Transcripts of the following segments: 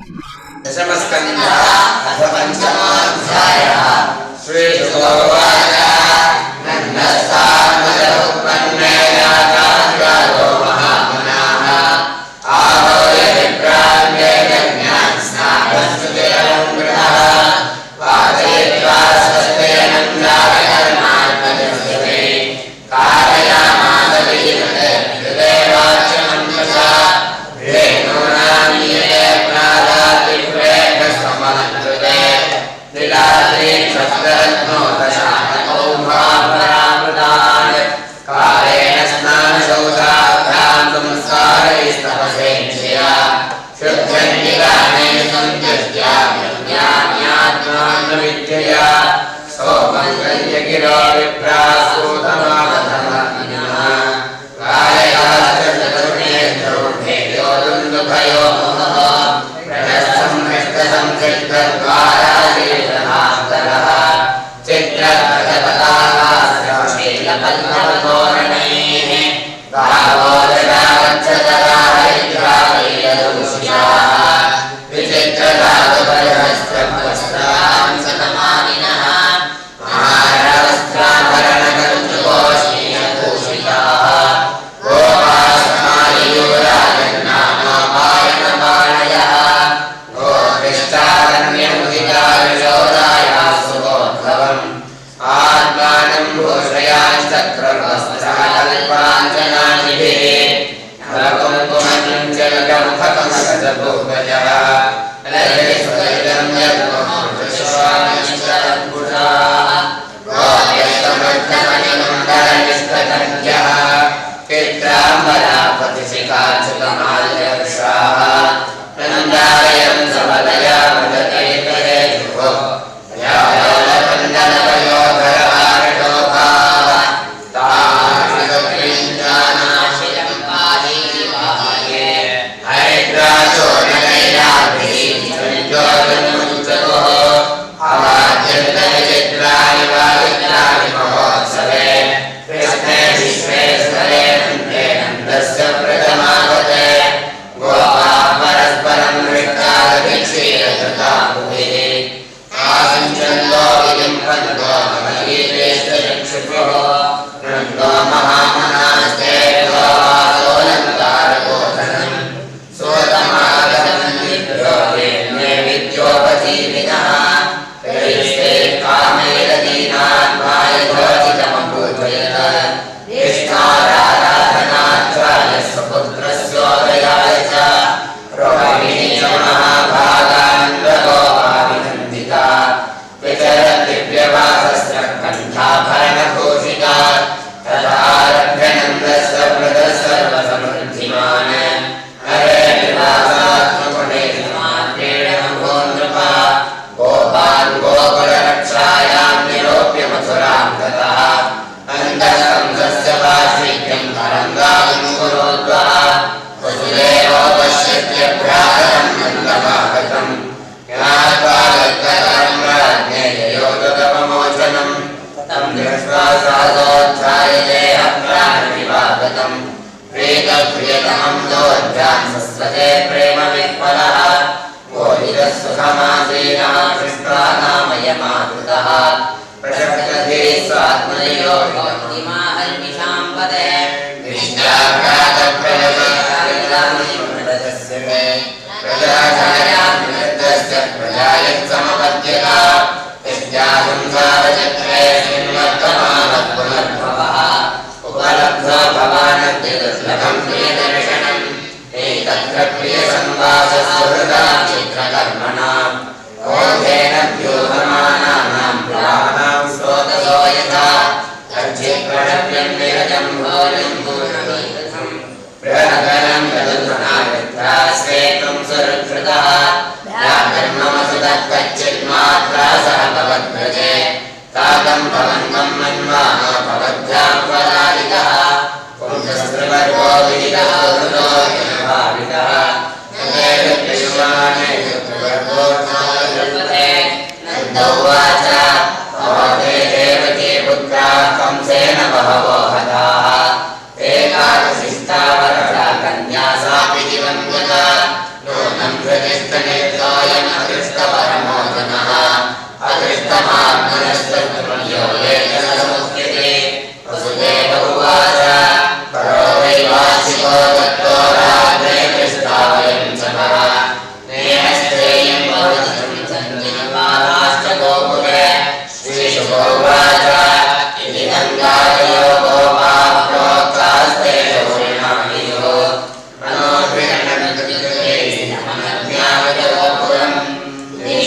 दशमस्कन्धः अथ पंचमोऽध्यायः। श्रीशुकोवाच नन्दस्तान्मदुत्पन्ने याताद्वारो महामुनाः आहोय विप्रान्ते यज्ञान् स्नातस्तुतिरं गृहः वाचयित्वा स्वस्तेनन्दाय कर्मात्मजस्ते कारयामास विजिते हृदयवाच्यमन्तसा रेणूनामीये प्रादातिप्रेक्षसमन्कृते निलाद्री सप्तरत्नोदशानकौभापरामृतान् कालेन स्नानशौचाभ्यां संस्कारैस्तपसेन्द्रिया शुद्धञ्जिगाने सन्त्यज्या ज्ञान्यात्मानविद्यया सोमं गञ्जगिरो विप्रासूतमागतमानिनः कालयाश्चर्यतरुणेन्द्रोभेयोदुन्दुभयो मोहः प्रणस्थं हृष्टसंसिद्धद्वाराजीर्णहास्तरः चित्रपथपताकाश्रमशीलपल्लवतोरणैः गावोदरागच्छतराहैद्रावैरदूषिताः विचित्रधातुपरिहस्त्रवस्त्रान् सतमानिनः महारावस्त्राभरणकञ्चुकोष्णीयभूषिताः गोपासमायुराजन्नामापायनपाणयः गोपृष्ठारण्यमुदिताविशोदायाः सुबोद्धवम् आत्मानं भूषयाश्चक्रवस्त्राकल्पाञ्चनानिभिः नरकुङ्कुमञ्चलकमुखकमकजभूपजः ललितसुदरितं यद्महोर्विश्वामिश्रद्भुजाः गोप्यस्तमर्थमणिमण्डलनिष्कटञ्जः चित्राम्बरापतिशिखाच्युतमाल्यवृषाः नन्दालयं सबलया भजते करेजुः व्यालोलकन्दनवयोधरहारशोभाः ताश्रितप्रिञ्जानाशिलं पादीवाये हरिद्राचोदनैराभिः सञ्जोदनमुच्चतुः अवाद्यन्तविचित्राणि वावित्राणि महोत्सवे कृष्णे विश्वे स्थले नन्दे नन्दस्य प्रथमागते गोपाः परस्परं नृत्यादभिक्षीरकृताम्बुभिः आसिञ्चन्तो विलिम्पन्तो महीतेश्चक्षुषुः नन्दो महामनास्ते सोऽलङ्कारगोधनम् सोतमागतन्निभ्यो वेद्मे विद्योपजीविनः तैस्ते कामैरदीनात्मायधोचितमपूजयत विष्णोराराधनार्थाय स्वपुत्रस्योदयाय च रोहिणी च महाभागान्वगोपाभिनन्दिता विचरद्दिव्यवासस्रकण्ठाभरणभूषिता तथारभ्य नन्दस्य व्रतः सर्वसमृद्धिमान् हरे विलासात्मगुणे समात्रेण नभोन्नृपा गोपान् गोकुलरक्षायां निरोप्य मथुरां गतः अन्तःकंसस्य वार्षिक्यं तरङ्गानुकुरोद्वः वसुदेवोपश्यत्य भ्रातरं नन्दमागतम् ज्ञात्वा गद्गदं राज्ञे ययोगतमोचनम् तं दृष्ट्वा साधोऽध्यायते अप्राणविवागतम् प्रीतप्रियतमं दोऽध्यां सस्वते प्रेमविह्वलः गोहितः कृष्णा नामयमाकृतः प्रशक्तधीः स्वात्मयो भक्तिमाहर्निशां पदे विष्टाघातप्रलयस्य मे प्रजाधनयान्वितस्य प्रजायत्समपद्यता विद्यासंसारचक्रे श्रीमद्वर्तमानः पुनर्भवः उपलब्धो भवानद्यदुर्लभं प्रियदर्शनम् एतत्र प्रियसंवासः सुहृदां चित्रकर्मणां बोधेन व्यूहमानानां पुराणां स्रोतसो यथा अर्चिप्रणव्यं विरजं भोजं पूर्णमीकृतं बृहनगरं यदुधनायत्रा श्वेतं सुहृद्भृतः व्याकर्ममसुतः कच्चिन्मात्रा सह भवद्व्रजे तातं भवन्तं मन्वानो भवद्भ्यां पदादितः पुंसस्त्रिवर्गो विदितः सुहृदो भावितः नन्दोवाच भवते देवकी पुत्राः कंसेन बहवो हताः एकादशिष्टा वरदा कन्या सापि दिवङ्गता नूनं अदृष्टपरमो जनः अदृष्टमात्मनस्तत्पुण्यो वेदनसमुच्यते वसुदेव उवाच परो वैवासिको दत्तो रात्रे कृष्टावयं चमः नेहस्तेयं भवतं सञ्जनमानाश्च गोकुले श्रीशुको उवाच इति गङ्गादयो गोपा प्रोक्तास्ते शौरिणानियो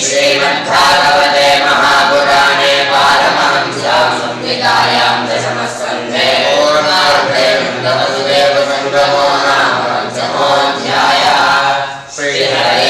श्रीमद्भागवते महापुराणे पारमहंस्यां संहितायां दशमस्कन्धे पूर्णार्धे नन्दवसुदेवसङ्गमो नाम पञ्चमोऽध्यायः। श्रीहरये